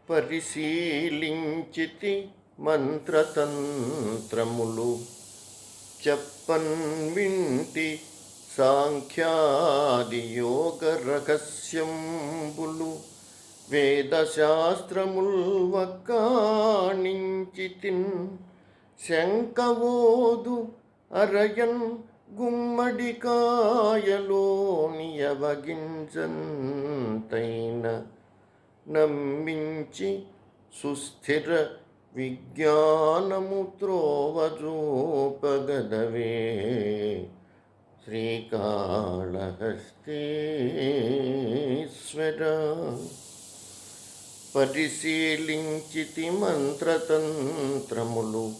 పరిశీలించితి మంత్రతంత్రములు చెప్పన్ వింటి సాంఖ్యాది యోగ రహస్యంబులు వేదశాస్త్రముల్ వక్కాణించితిన్ శంకవోదు అరయన్ గుమ్మడికాయలోనియవగింజంతైన నమ్మించి సుస్థిర విజ్ఞానము త్రోవజూపగదవే శ్రీకాళహస్తీశ్వర. పరిశీలించితి మంత్రతంత్రములు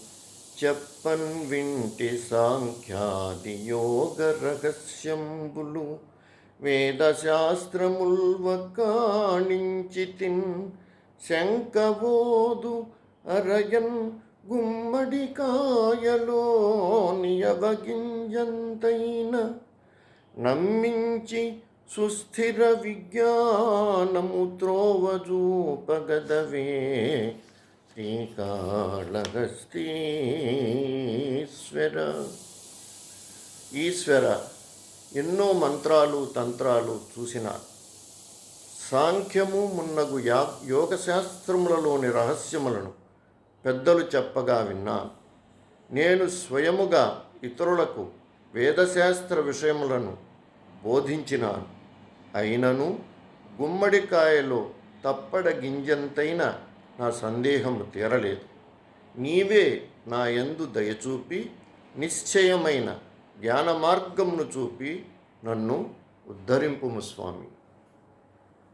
చెప్పన్ వింటి సాంఖ్యాది యోగ రహస్యంబులు వేదశాస్త్రముల్ వక్కాణించితిన్ శంకవోదు అరయన్ గుమ్మడికాయలోనియవగింజంతైన నమ్మించి సుస్థిర విజ్ఞానము త్రోవజూపగదవే శ్రీకాళహస్తీశ్వర. ఈశ్వర, ఎన్నో మంత్రాలు తంత్రాలు చూసిన సాంఖ్యము మున్నగు యోగశాస్త్రములలోని రహస్యములను పెద్దలు చెప్పగా విన్నాను. నేను స్వయముగా ఇతరులకు వేదశాస్త్ర విషయములను బోధించినాను. అయినను గుమ్మడికాయలో తప్పడ గింజంతైన నా సందేహము తీరలేదు. నీవే నా యందు దయచూపి నిశ్చయమైన జ్ఞాన మార్గమును చూపి నన్ను ఉద్ధరింపుము స్వామి.